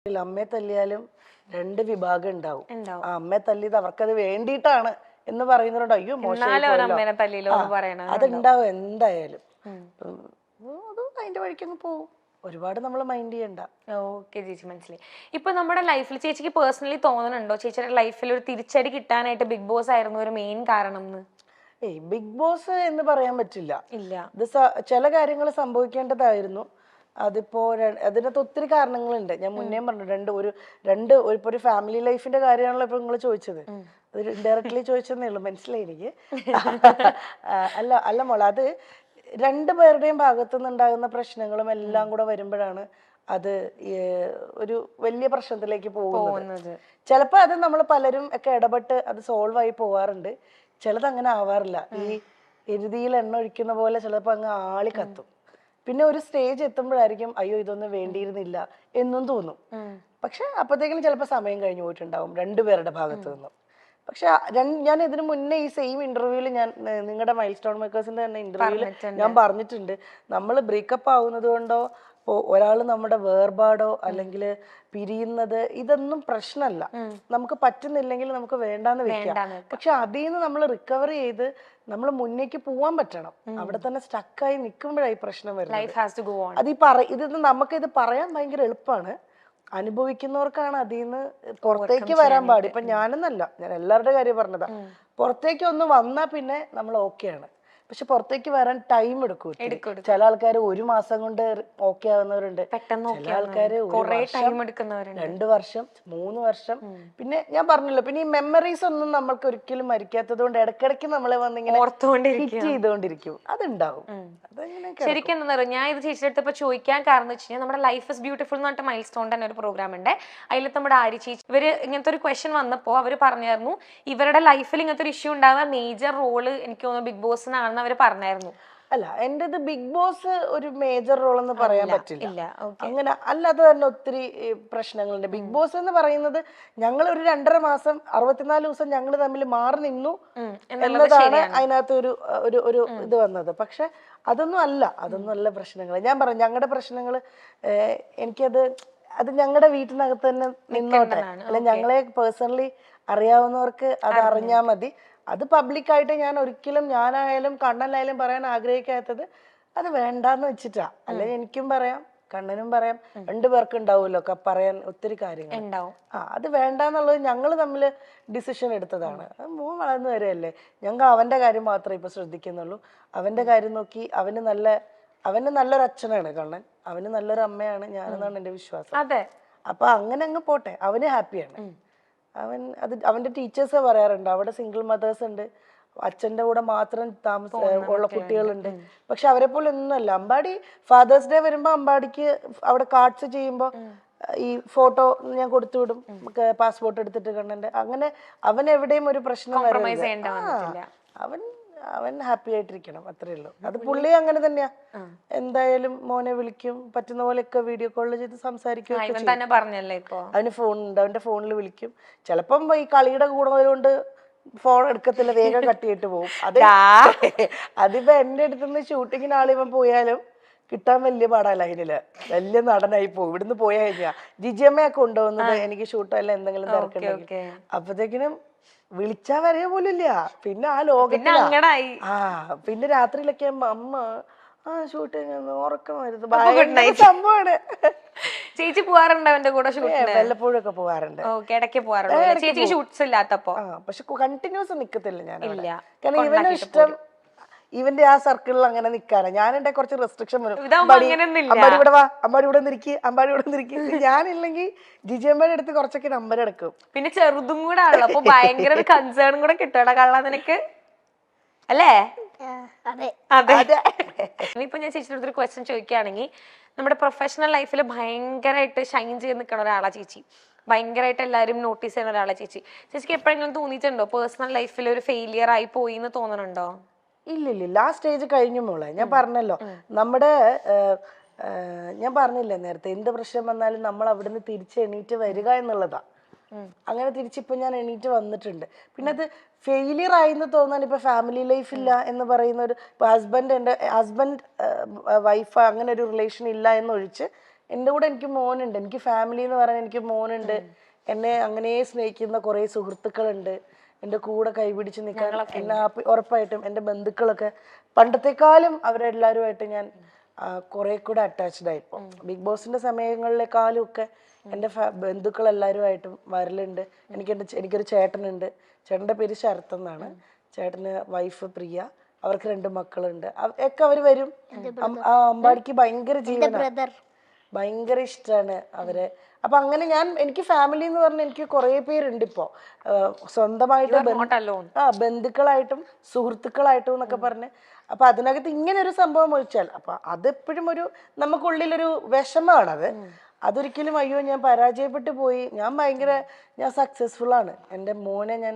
അമ്മയെ തല്ലിയാലും രണ്ട് വിഭാഗം ഉണ്ടാവും. ആ അമ്മയെ തല്ലിയത് അവർക്കത് വേണ്ടിയിട്ടാണ് എന്ന് പറയുന്നവരുണ്ട്. അയ്യോ മോശം, അതുണ്ടാവും എന്തായാലും. അത് അതിന്റെ വഴിക്കങ്ങ് പോവും. ഒരുപാട് നമ്മൾ മൈൻഡ് ചെയ്യണ്ട. ഓക്കെ ചേച്ചി, മനസ്സിലായി. ഇപ്പൊ നമ്മുടെ ലൈഫിൽ ചേച്ചിക്ക് പേഴ്സണലി തോന്നുന്നുണ്ടോ ചേച്ചിയുടെ ലൈഫിൽ ഒരു തിരിച്ചടി കിട്ടാനായിട്ട് ബിഗ് ബോസ് ആയിരുന്നു ഒരു മെയിൻ കാരണം? ബിഗ് ബോസ് എന്ന് പറയാൻ പറ്റില്ല. ഇല്ല, ഇത് ചില കാര്യങ്ങൾ സംഭവിക്കേണ്ടതായിരുന്നു. അതിപ്പോ അതിനകത്ത് ഒത്തിരി കാരണങ്ങളുണ്ട്. ഞാൻ മുന്നേ പറഞ്ഞു, ഒരു ഫാമിലി ലൈഫിന്റെ കാര്യമാണല്ലോ ഇപ്പൊ നിങ്ങൾ ചോദിച്ചത്. അത് ഇൻഡയറക്ട്ലി ചോദിച്ചതേ ഉള്ളൂ, മനസ്സിലായി എനിക്ക്. അല്ല മോളെ, അത് രണ്ടുപേരുടെയും ഭാഗത്തു നിന്നുണ്ടാകുന്ന പ്രശ്നങ്ങളും എല്ലാം കൂടെ വരുമ്പോഴാണ് അത് ഒരു വലിയ പ്രശ്നത്തിലേക്ക് പോകുന്നത്. ചിലപ്പോ അത് നമ്മൾ പലരും ഒക്കെ ഇടപെട്ട് അത് സോൾവ് ആയി പോവാറുണ്ട്. ചിലത് അങ്ങനെ ആവാറില്ല. ഈ എരുതിയിൽ എണ്ണ ഒഴിക്കുന്ന പോലെ ചിലപ്പോ അങ്ങ് ആളി കത്തും. പിന്നെ ഒരു സ്റ്റേജ് എത്തുമ്പോഴായിരിക്കും അയ്യോ ഇതൊന്നും വേണ്ടിയിരുന്നില്ല എന്നും തോന്നും. പക്ഷെ അപ്പോഴത്തേക്കും ചിലപ്പോൾ സമയം കഴിഞ്ഞു പോയിട്ടുണ്ടാവും രണ്ടുപേരുടെ ഭാഗത്തു നിന്നും. പക്ഷെ ഞാൻ ഇതിനു മുന്നേ ഈ സെയിം ഇന്റർവ്യൂവിൽ ഞാൻ നിങ്ങളുടെ മൈൽ സ്റ്റോൺ മേക്കേഴ്സിന്റെ തന്നെ ഇന്റർവ്യൂവിൽ ഞാൻ പറഞ്ഞിട്ടുണ്ട്, നമ്മൾ ബ്രേക്കപ്പ് ആവുന്നത് കൊണ്ടോ ഒരാൾ നമ്മുടെ വേർപാടോ അല്ലെങ്കിൽ പിരിയുന്നത് ഇതൊന്നും പ്രശ്നമല്ല. നമുക്ക് പറ്റുന്നില്ലെങ്കിൽ നമുക്ക് വേണ്ടാന്ന് വെക്കാം. പക്ഷെ അതിൽ നിന്ന് നമ്മൾ റിക്കവർ ചെയ്ത് നമ്മൾ മുന്നേക്ക് പോവാൻ പറ്റണം. അവിടെ തന്നെ സ്റ്റക്കായി നിൽക്കുമ്പോഴായി പ്രശ്നം വരുന്നത്. ഇത് നമുക്കിത് പറയാൻ ഭയങ്കര എളുപ്പമാണ്, അനുഭവിക്കുന്നവർക്കാണ് അതിൽ നിന്ന് പുറത്തേക്ക് വരാൻ പാടി. ഇപ്പൊ ഞാനെന്നല്ല, ഞാൻ എല്ലാവരുടെ കാര്യം പറഞ്ഞതാ. പുറത്തേക്ക് ഒന്ന് വന്നാ പിന്നെ നമ്മൾ ഓക്കെയാണ്. പക്ഷെ പുറത്തേക്ക് വരാൻ ടൈം എടുക്കും. ചില ആൾക്കാർ 1 മാസം കൊണ്ട് ഓക്കെ ആവുന്നവരുണ്ട്, ചില ആൾക്കാര് 2 വർഷം 3 വർഷം. പിന്നെ ഞാൻ പറഞ്ഞല്ലോ, പിന്നെ ഈ മെമ്മറീസ് ഒന്നും നമ്മൾക്ക് ഒരിക്കലും മരിക്കാത്തത് കൊണ്ട് ഇടയ്ക്കിടയ്ക്ക് നമ്മളെ വന്നിങ്ങനെ ഹിറ്റ് ചെയ്തുകൊണ്ടിരിക്കും. അതുണ്ടാവും. ശരിക്കും എന്താ പറയുക, ഞാൻ ഇത് ചേച്ചിയുടെ അടുത്ത് ഇപ്പൊ ചോദിക്കാൻ കാരണം എന്ന് വെച്ച് കഴിഞ്ഞാൽ നമ്മുടെ ലൈഫ് ഇസ് ബ്യൂട്ടിഫുൾ എന്ന് പറഞ്ഞിട്ട് മൈൽ സ്റ്റോൺ തന്നെ ഒരു പ്രോഗ്രാം ഉണ്ട്. അതിൽ നമ്മുടെ ആര്യ ചേച്ചി ഇവര് ഇങ്ങനത്തെ ഒരു ക്വസ്റ്റ്യൻ വന്നപ്പോൾ അവർ പറഞ്ഞായിരുന്നു ഇവരുടെ ലൈഫിൽ ഇങ്ങനത്തെ ഒരു ഇഷ്യൂ ഉണ്ടാകാൻ മേജർ റോള് എനിക്ക് തോന്നുന്നു ബിഗ് ബോസിനാണെന്ന് അവർ പറഞ്ഞായിരുന്നു. അല്ല, എന്റേത് ബിഗ് ബോസ് ഒരു മേജർ റോൾ എന്ന് പറയാൻ പറ്റില്ല. അങ്ങനെ അല്ലാതെ തന്നെ ഒത്തിരി പ്രശ്നങ്ങളുണ്ട്. ബിഗ് ബോസ് എന്ന് പറയുന്നത് ഞങ്ങൾ ഒരു 2.5 മാസം 64 ദിവസം ഞങ്ങൾ തമ്മിൽ മാറി നിന്നു എന്നതാണ് അതിനകത്ത് ഒരു ഇത് വന്നത്. പക്ഷെ അതൊന്നും അല്ല പ്രശ്നങ്ങൾ. ഞാൻ പറഞ്ഞു ഞങ്ങളുടെ പ്രശ്നങ്ങൾ അത് ഞങ്ങളുടെ വീട്ടിനകത്ത് തന്നെ നിന്നോട്ടെ. അല്ല, ഞങ്ങളെ പേഴ്സണലി അറിയാവുന്നവർക്ക് അത് അറിഞ്ഞാൽ മതി. അത് പബ്ലിക്കായിട്ട് ഞാനായാലും കണ്ണനായാലും പറയാൻ ആഗ്രഹിക്കാത്തത് അത് വേണ്ടാന്ന് വെച്ചിട്ടാ. അല്ലെ എനിക്കും പറയാം, കണ്ണനും പറയാം, 2 പേർക്ക് ഉണ്ടാവുമല്ലോ പറയാൻ ഒത്തിരി കാര്യങ്ങൾ. അത് വേണ്ടാന്നുള്ളത് ഞങ്ങൾ തമ്മിൽ ഡിസിഷൻ എടുത്തതാണ്. മോൻ വളർന്നു വരെയല്ലേ, ഞങ്ങൾ അവന്റെ കാര്യം മാത്രമേ ഇപ്പൊ ശ്രദ്ധിക്കുന്നുള്ളൂ. അവന്റെ കാര്യം നോക്കി അവന് നല്ലൊരു അച്ഛനാണ് കണ്ണൻ, അവന് നല്ലൊരു അമ്മയാണ് ഞാനെന്നാണ് എന്റെ വിശ്വാസം. അപ്പൊ അങ്ങനെ അങ്ങ് പോട്ടെ, അവന് ഹാപ്പിയാണ്. അവന്റെ ടീച്ചേഴ്സ് പറയാറുണ്ട് അവിടെ സിംഗിൾ മദേഴ്സ് ഉണ്ട്, അച്ഛന്റെ കൂടെ മാത്രം ഉള്ള കുട്ടികളുണ്ട്. പക്ഷെ അവരെ പോലെ ഒന്നുമല്ല. അമ്പാടി ഫാദേഴ്സ് ഡേ വരുമ്പോ അമ്പാടിക്ക് അവിടെ കാർഡ്സ് ചെയ്യുമ്പോ ഈ ഫോട്ടോ ഞാൻ കൊടുത്തു വിടും, പാസ്പോർട്ട് എടുത്തിട്ട് കണ്ണന്റെ. അങ്ങനെ അവൻ എവിടെയും ഒരു പ്രശ്നം വരരുത്. അവൻ ഹാപ്പി ആയിട്ടിരിക്കണം, അത്രേ ഉള്ളൂ. അത് പുള്ളി അങ്ങനെ തന്നെയാ. എന്തായാലും മോനെ വിളിക്കും, പറ്റുന്ന പോലെയൊക്കെ വീഡിയോ കോളിൽ ചെയ്ത് സംസാരിക്കും. അവന് ഫോണുണ്ട്, അവന്റെ ഫോണിൽ വിളിക്കും. ചിലപ്പം ഈ കളിയുടെ കൂടുന്നതുകൊണ്ട് ഫോൺ എടുക്കത്തില്ല, വേഗം കട്ടിയിട്ട് പോകും. അതിപ്പോ എന്റെ അടുത്തുനിന്ന് ഷൂട്ടിങ്ങിന് ആളിവൻ പോയാലും കിട്ടാൻ വലിയ പാടല്ല. അതിനില് വലിയ നടനായി പോകും. ഇവിടുന്ന് പോയാ കഴിഞ്ഞാ ജിജിയമ്മയൊക്കെ കൊണ്ടുപോകുന്നത് എനിക്ക് ഷൂട്ടല്ല എന്തെങ്കിലും തിരക്കുണ്ടെങ്കിൽ. അപ്പത്തേക്കിനും വിളിച്ചാ വരെ പോലില്ല. പിന്നെ ആ ലോകത്തിലാ. പിന്നെ രാത്രിയിലൊക്കെ അമ്മ ഷൂട്ടിങ് ഉറക്കം വരുന്നത് സംഭവമാണ്. ചേച്ചി പോവാറുണ്ട് അവന്റെ കൂടെ? വല്ലപ്പോഴും ഒക്കെ പോവാറുണ്ട്. പക്ഷെ കണ്ടിന്യൂസ് നിക്കത്തില്ല ഞാൻ. കാരണം ഇവനും ഇഷ്ടം ഇവന്റെ ആ സർക്കിളിൽ അങ്ങനെ നിക്കാനാ. ഞാൻ എന്റെ കുറച്ച് റെസ്ട്രിക്ഷൻ വരും. അമ്പാടി ഇവിടെ വാ, അമ്പാടി ഇവിടെ നിൽക്കി, അമ്പാടി ഇവിടെ നിൽക്കി. ഞാനില്ലെങ്കിൽ ജിജിയമ്മയുടെ അടുത്ത് കുറച്ചൊക്കെ നമ്പർ എടുക്കും. പിന്നെ ചെറുതും കൂടെ ആണല്ലോ, അപ്പൊ ഭയങ്കര ഒരു കൺസേൺ കൂടെ കിട്ടും കള്ള നിനക്ക്, അല്ലേ? ഇപ്പൊ ഞാൻ ചേച്ചിയുടെ അടുത്തൊരു ക്വസ്റ്റ്യൻ ചോദിക്കുകയാണെങ്കിൽ, നമ്മുടെ പ്രൊഫഷണൽ ലൈഫിൽ ഭയങ്കരമായിട്ട് ഷൈൻ ചെയ്ത് നിൽക്കുന്ന ഒരാളാ ചേച്ചി, ഭയങ്കരമായിട്ട് എല്ലാവരും നോട്ടീസ് ചെയ്യുന്ന ഒരാളാ ചേച്ചി. ചേച്ചിക്ക് എപ്പോഴെങ്കിലും തോന്നിയിട്ടുണ്ടോ പേഴ്സണൽ ലൈഫിൽ ഒരു ഫെയിലിയർ ആയി പോയി എന്ന് തോന്നുന്നുണ്ടോ? ഇല്ലില്ല, ആ സ്റ്റേജ് കഴിഞ്ഞു മോളെ. ഞാൻ പറഞ്ഞല്ലോ, ഞാൻ പറഞ്ഞില്ലേ നേരത്തെ, എന്ത് പ്രശ്നം വന്നാലും നമ്മൾ അവിടുന്ന് തിരിച്ച് എണീറ്റ് വരിക എന്നുള്ളതാ. അങ്ങനെ തിരിച്ചിപ്പോ ഞാൻ എണീറ്റ് വന്നിട്ടുണ്ട്. പിന്നെ അത് ഫെയിലിയർ ആയിന്ന് തോന്നാൻ ഇപ്പൊ ഫാമിലി ലൈഫ് ഇല്ല എന്ന് പറയുന്ന ഒരു ഹസ്ബൻഡ് വൈഫ് അങ്ങനെ ഒരു റിലേഷൻ ഇല്ല എന്നൊഴിച്ച് എൻ്റെ കൂടെ എനിക്ക് മോനുണ്ട്, എനിക്ക് ഫാമിലി എന്ന് പറയാൻ എനിക്ക് മോനുണ്ട്, എന്നെ അങ്ങനെ സ്നേഹിക്കുന്ന കുറേ സുഹൃത്തുക്കളുണ്ട്, എൻ്റെ കൂടെ കൈപിടിച്ച് നിൽക്കാൻ എന്നെ ഉറപ്പായിട്ടും എൻ്റെ ബന്ധുക്കളൊക്കെ പണ്ടത്തെക്കാളും അവരെല്ലാവരുമായിട്ട് ഞാൻ കുറെ കൂടെ അറ്റാച്ച്ഡ് ആയി. ഇപ്പോൾ ബിഗ് ബോസിന്റെ സമയങ്ങളിലെക്കാളും ഒക്കെ എൻ്റെ ബന്ധുക്കൾ എല്ലാവരുമായിട്ടും വരലുണ്ട്. എനിക്കൊരു ചേട്ടനുണ്ട്, ചേട്ടൻ്റെ പേര് ശരത് എന്നാണ്, ചേട്ടന് വൈഫ് പ്രിയ, അവർക്ക് 2 മക്കളുണ്ട്. ഒക്കെ അവർ വരും. അമ്പാടിക്ക് ഭയങ്കര ജീവനാണ്, ഭയങ്കര ഇഷ്ടമാണ് അവരെ. അപ്പൊ അങ്ങനെ എനിക്ക് ഫാമിലി എന്ന് പറഞ്ഞാൽ എനിക്ക് കുറെ പേരുണ്ട് ഇപ്പോ, സ്വന്തമായിട്ട് ബന്ധുക്കളായിട്ടും സുഹൃത്തുക്കളായിട്ടും എന്നൊക്കെ പറഞ്ഞ്. അപ്പൊ അതിനകത്ത് ഇങ്ങനെ ഒരു സംഭവം ഒഴിച്ചാൽ അപ്പൊ അതെപ്പോഴും നമുക്കുള്ളിലൊരു വിഷമാണത്. അതൊരിക്കലും അയ്യോ ഞാൻ പരാജയപ്പെട്ടു പോയി, ഞാൻ സക്സസ്ഫുൾ ആണ്. എൻ്റെ മോനെ ഞാൻ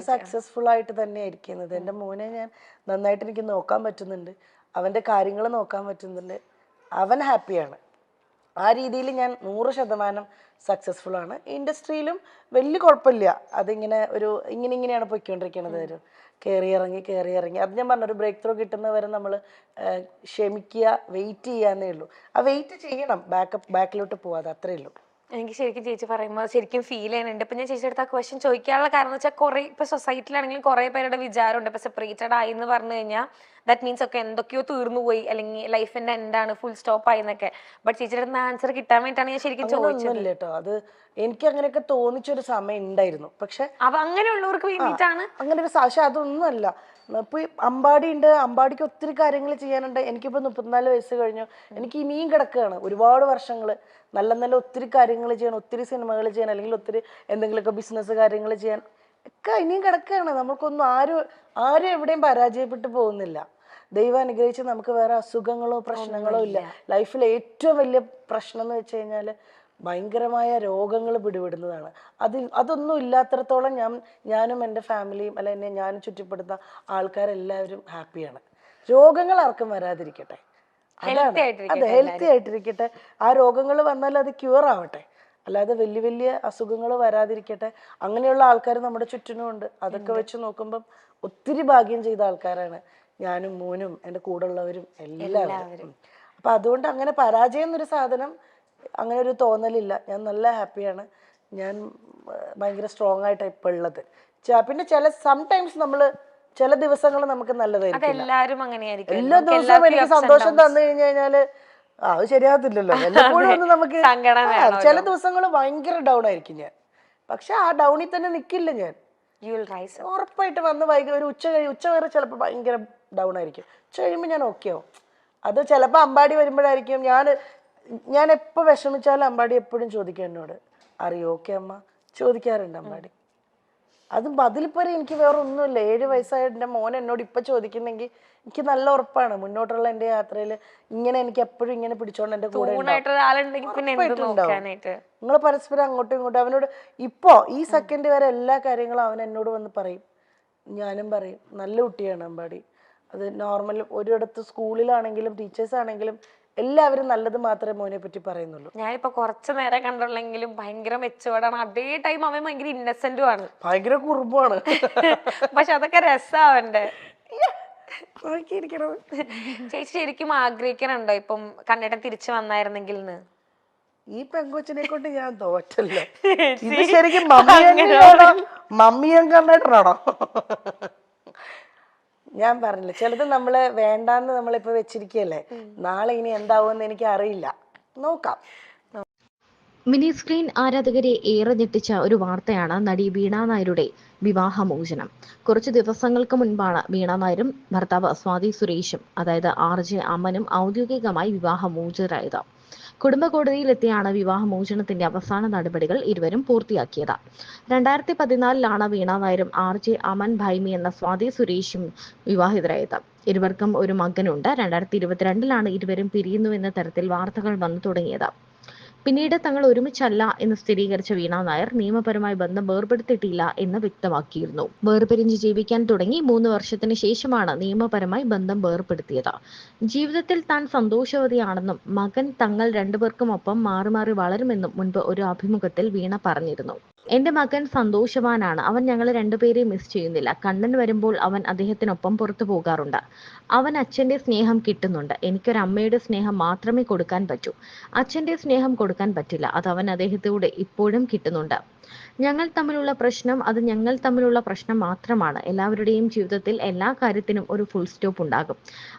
സക്സസ്ഫുൾ ആയിട്ട് തന്നെ ഇരിക്കുന്നത്. എൻ്റെ മോനെ ഞാൻ നന്നായിട്ട് എനിക്ക് നോക്കാൻ പറ്റുന്നുണ്ട്, അവന്റെ കാര്യങ്ങൾ നോക്കാൻ പറ്റുന്നുണ്ട്, അവൻ ഹാപ്പിയാണ്. ആ രീതിയിൽ ഞാൻ 100% സക്സസ്ഫുൾ ആണ്. ഇൻഡസ്ട്രിയിലും വലിയ കുഴപ്പമില്ല. അതിങ്ങനെ ഇങ്ങനെയാണ് പോയിക്കൊണ്ടിരിക്കുന്നത്. കയറി ഇറങ്ങി അത് ഞാൻ പറഞ്ഞ ഒരു ബ്രേക്ക് ത്രൂ കിട്ടുന്നവരെ നമ്മൾ ക്ഷമിക്കുക, വെയിറ്റ് ചെയ്യാന്നേ ഉള്ളൂ. ആ വെയിറ്റ് ചെയ്യണം, ബാക്കിലോട്ട് പോവാതെ, അത്രേ ഉള്ളൂ. എനിക്ക് ശരിക്കും ചേച്ചി പറയുമ്പോൾ ശരിക്കും ഫീൽ ചെയ്യുന്നുണ്ട്. ഇപ്പൊ ഞാൻ ചേച്ചിയുടെ അടുത്ത് ആ ക്വസ്റ്റ്യൻ ചോദിക്കാനുള്ള കാരണം എന്ന് വെച്ചാൽ കുറെ ഇപ്പൊ സൊസൈറ്റിയിലാണെങ്കിലും കുറെ പേരുടെ വിചാരമുണ്ട് ഇപ്പൊ സെപ്പറേറ്റഡ് ആയി എന്ന് പറഞ്ഞു കഴിഞ്ഞാൽ ദാറ്റ് മീൻസ് ഒക്കെ എന്തൊക്കെയോ തീർന്നു പോയി, അല്ലെങ്കിൽ ലൈഫിന്റെ എന്താണ് ഫുൾ സ്റ്റോപ്പ് ആയി എന്നൊക്കെ. ബട്ട് ചേച്ചിയുടെ അടുത്ത് ആൻസർ കിട്ടാൻ വേണ്ടിയിട്ടാണ് ഞാൻ ശരിക്കും ചോദിച്ചത് കേട്ടോ. അത് എനിക്ക് അങ്ങനെയൊക്കെ തോന്നിച്ചൊരു സമയം ഉണ്ടായിരുന്നു. പക്ഷെ അങ്ങനെയുള്ളവർക്ക് വേണ്ടിയിട്ടാണ് അങ്ങനെ ഒരു പക്ഷെ അതൊന്നുമല്ല. ഇപ്പൊ അമ്പാടി ഉണ്ട്, അമ്പാടിക്ക് ഒത്തിരി കാര്യങ്ങൾ ചെയ്യാനുണ്ട്. എനിക്കിപ്പോ 34 വയസ്സ് കഴിഞ്ഞു, എനിക്ക് ഇനിയും കിടക്കുകയാണ് ഒരുപാട് വർഷങ്ങള്. നല്ല ഒത്തിരി കാര്യങ്ങൾ ചെയ്യാൻ, ഒത്തിരി സിനിമകൾ ചെയ്യാൻ, അല്ലെങ്കിൽ ഒത്തിരി എന്തെങ്കിലുമൊക്കെ ബിസിനസ് കാര്യങ്ങൾ ചെയ്യാൻ ഒക്കെ ഇനിയും കിടക്കുകയാണ്. നമുക്കൊന്നും ആരും എവിടെയും പരാജയപ്പെട്ടു പോകുന്നില്ല. ദൈവം അനുഗ്രഹിച്ച് നമുക്ക് വേറെ അസുഖങ്ങളോ പ്രശ്നങ്ങളോ ഇല്ല. ലൈഫിൽ ഏറ്റവും വലിയ പ്രശ്നം എന്ന് വെച്ച് കഴിഞ്ഞാൽ ഭയങ്കരമായ രോഗങ്ങൾ പിടിപെടുന്നതാണ്. അതൊന്നും ഇല്ലാത്തടത്തോളം ഞാനും എൻ്റെ ഫാമിലിയും അല്ല എന്നെ ഞാനും ചുറ്റപ്പെടുന്ന ആൾക്കാരെല്ലാവരും ഹാപ്പിയാണ്. രോഗങ്ങൾ ആർക്കും വരാതിരിക്കട്ടെ, അതെ, ഹെൽത്തി ആയിട്ടിരിക്കട്ടെ. ആ രോഗങ്ങൾ വന്നാൽ അത് ക്യൂർ ആവട്ടെ, അല്ലാതെ വലിയ അസുഖങ്ങൾ വരാതിരിക്കട്ടെ. അങ്ങനെയുള്ള ആൾക്കാർ നമ്മുടെ ചുറ്റിനും ഉണ്ട്. അതൊക്കെ വെച്ച് നോക്കുമ്പം ഒത്തിരി ഭാഗ്യം ചെയ്ത ആൾക്കാരാണ് ഞാനും മോനും എൻ്റെ കൂടെ ഉള്ളവരും എല്ലാവരും. അപ്പൊ അതുകൊണ്ട് അങ്ങനെ പരാജയം എന്നൊരു സാധനം, അങ്ങനെ ഒരു തോന്നലില്ല. ഞാൻ നല്ല ഹാപ്പിയാണ്. ഞാൻ ഭയങ്കര സ്ട്രോങ് ആയിട്ടാണ് ഇപ്പൊ ഉള്ളത്. പിന്നെ സംടൈംസ് ചില ദിവസങ്ങൾ നമുക്ക് നല്ലതായിരിക്കും. എല്ലാ ദിവസവും എനിക്ക് സന്തോഷം തന്നു കഴിഞ്ഞാല് അത് ശരിയാകത്തില്ലല്ലോ. എല്ലപ്പോഴും ഒന്ന് നമുക്ക് ചില ദിവസങ്ങൾ ഭയങ്കര ഡൗൺ ആയിരിക്കും ഞാൻ. പക്ഷെ ആ ഡൗണിൽ തന്നെ നിക്കില്ല ഞാൻ. ഉറപ്പായിട്ട് വന്ന് ഒരു ഉച്ച വരെ ചിലപ്പോൾ ഭയങ്കര ഡൗൺ ആയിരിക്കും. ഉച്ച കഴിയുമ്പോൾ ഞാൻ ഓക്കെ ആവും. അത് ചിലപ്പോൾ അമ്പാടി വരുമ്പോഴായിരിക്കും ഞാൻ എപ്പോൾ വിഷമിച്ചാലും അമ്പാടി എപ്പോഴും ചോദിക്കും എന്നോട്, അറിയോ ഓക്കെ അമ്മ, ചോദിക്കാറുണ്ട് അമ്പാടി. അതിലിപ്പോ എനിക്ക് വേറെ ഒന്നുമില്ല. 7 വയസ്സായ എൻ്റെ മോൻ എന്നോട് ഇപ്പൊ ചോദിക്കുന്നെങ്കിൽ എനിക്ക് നല്ല ഉറപ്പാണ് മുന്നോട്ടുള്ള എൻ്റെ യാത്രയിൽ ഇങ്ങനെ എനിക്ക് എപ്പോഴും ഇങ്ങനെ പിടിച്ചോണ്ട് എൻ്റെ കൂടെ നിങ്ങൾ പരസ്പരം അങ്ങോട്ടും ഇങ്ങോട്ടും. അവനോട് ഇപ്പോ ഈ സെക്കൻഡ് വരെ എല്ലാ കാര്യങ്ങളും അവൻ എന്നോട് വന്ന് പറയും, ഞാനും പറയും. നല്ല കുട്ടിയാണ് അമ്പാടി. അത് നോർമൽ ഒരിടത്ത് സ്കൂളിലാണെങ്കിലും ടീച്ചേഴ്സ് ആണെങ്കിലും എല്ലാവരും നല്ലത് മാത്രമേ മോനെ പറ്റി പറയുന്നുള്ളൂ. ഞാനിപ്പോ കുറച്ചു നേരം കണ്ടുള്ളെങ്കിലും ഭയങ്കര മെച്ചുവേർഡാണ്. അതേ ടൈം അവൻ ഭയങ്കര ഇന്നസെന്റും ആണ്, ഭയങ്കര കുറുമ്പാണ്. പക്ഷെ അതൊക്കെ രസാവണ്ടേ. ചേച്ചി ശരിക്കും ആഗ്രഹിക്കണുണ്ടോ ഇപ്പം കണ്ണേട്ടൻ തിരിച്ചു വന്നായിരുന്നെങ്കിൽ? ഈ പെങ്കൊച്ചിനെ കൊണ്ട് ഞാൻ തോറ്റല്ലോ. ഇത് ശരിക്കും മമ്മിയും കണ്ണേട്ടനാണോ? ഞാൻ പറഞ്ഞില്ല, ചിലത് നമ്മള് വേണ്ടാന്ന് നമ്മളിപ്പോ വെച്ചിരിക്കല്ലേ, നാളെ ഇനി എന്താവുമെന്ന് എനിക്ക് അറിയില്ല, നോക്കാം. മിനി സ്ക്രീൻ ആരാധകരെ ഏറെ ഞെട്ടിച്ച ഒരു വാർത്തയാണ് നടി വീണ നായരുടെ വിവാഹമോചനം. കുറച്ചു ദിവസങ്ങൾക്ക് മുൻപാണ് വീണ നായരും ഭർത്താവ് സ്വാതി സുരേഷും, അതായത് RJ അമനും ഔദ്യോഗികമായി വിവാഹമോചിതരായത്. കുടുംബ കോടതിയിലെത്തിയാണ് വിവാഹമോചനത്തിന്റെ അവസാന നടപടികൾ ഇരുവരും പൂർത്തിയാക്കിയത്. 2014 വീണ നായരും RJ അമൻ ഭൈമി എന്ന സ്വാതി സുരേഷും വിവാഹിതരായത്. ഇരുവർക്കും ഒരു മകനുണ്ട്. 2022 ഇരുവരും പിരിയുന്നുവെന്ന തരത്തിൽ വാർത്തകൾ വന്നു തുടങ്ങിയത്. പിന്നീട് തങ്ങൾ ഒരുമിച്ചല്ല എന്ന് സ്ഥിരീകരിച്ച വീണ നായർ നിയമപരമായി ബന്ധം വേർപെടുത്തിയിട്ടില്ല എന്ന് വ്യക്തമാക്കിയിരുന്നു. വേർപിരിഞ്ഞ് ജീവിക്കാൻ തുടങ്ങി 3 വർഷത്തിന് ശേഷമാണ് നിയമപരമായി ബന്ധം വേർപെടുത്തിയത്. ജീവിതത്തിൽ താൻ സന്തോഷവതിയാണെന്നും മകൻ തങ്ങൾ രണ്ടുപേർക്കും ഒപ്പം മാറി മാറി വളരുമെന്നും മുൻപ് ഒരു അഭിമുഖത്തിൽ വീണ പറഞ്ഞിരുന്നു. എന്റെ മകൻ സന്തോഷവാനാണ്. അവൻ ഞങ്ങളെ രണ്ടുപേരെയും മിസ് ചെയ്യുന്നില്ല. കണ്ണൻ വരുമ്പോൾ അവൻ അദ്ദേഹത്തിനൊപ്പം പുറത്തു പോകാറുണ്ട്. അവൻ അച്ഛന്റെ സ്നേഹം കിട്ടുന്നുണ്ട്. എനിക്കൊരു അമ്മയുടെ സ്നേഹം മാത്രമേ കൊടുക്കാൻ പറ്റൂ. അച്ഛന്റെ സ്നേഹം കൊടുക്കാൻ പറ്റില്ല. അത് അവൻ അദ്ദേഹത്തിലൂടെ ഇപ്പോഴും കിട്ടുന്നുണ്ട്. ഞങ്ങൾ തമ്മിലുള്ള പ്രശ്നം അത് ഞങ്ങൾ തമ്മിലുള്ള പ്രശ്നം മാത്രമാണ്. എല്ലാവരുടെയും ജീവിതത്തിൽ എല്ലാ കാര്യത്തിനും ഒരു ഫുൾ സ്റ്റോപ്പ് ഉണ്ടാകും.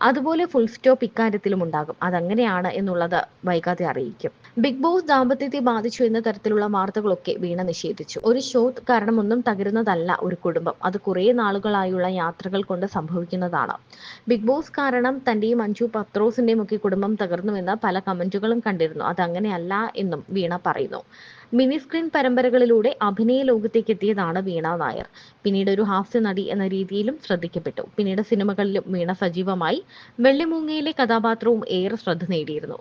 അതുപോലെ ഫുൾ സ്റ്റോപ്പ് ഇക്കാര്യത്തിലും ഉണ്ടാകും. അതങ്ങനെയാണ് എന്നുള്ളത് വൈകാതെ അറിയിക്കും. ബിഗ് ബോസ് ദാമ്പത്യത്തെ ബാധിച്ചു എന്ന തരത്തിലുള്ള വാർത്തകളൊക്കെ വീണ നിഷേധിച്ചു. ഒരു ഷോ കാരണമൊന്നും തകരുന്നതല്ല ഒരു കുടുംബം. അത് കുറേ നാളുകളായുള്ള യാത്രകൾ കൊണ്ട് സംഭവിക്കുന്നതാണ്. ബിഗ് ബോസ് കാരണം തന്റെയും മഞ്ജു പത്രോസിന്റെയും ഒക്കെ കുടുംബം തകർന്നുവെന്ന് പല കമന്റുകളും കണ്ടിരുന്നു. അതങ്ങനെയല്ല എന്നും വീണ പറയുന്നു. മിനി സ്ക്രീൻ പരമ്പരകളിലൂടെ അഭിനയ ലോകത്തേക്ക് എത്തിയതാണ് വീണ നായർ. പിന്നീട് ഒരു ഹാസ്യ നടി എന്ന രീതിയിലും ശ്രദ്ധിക്കപ്പെട്ടു. പിന്നീട് സിനിമകളിലും വീണ സജീവമായി. വെള്ളിമൂങ്ങയിലെ കഥാപാത്രവും ഏറെ ശ്രദ്ധ നേടിയിരുന്നു.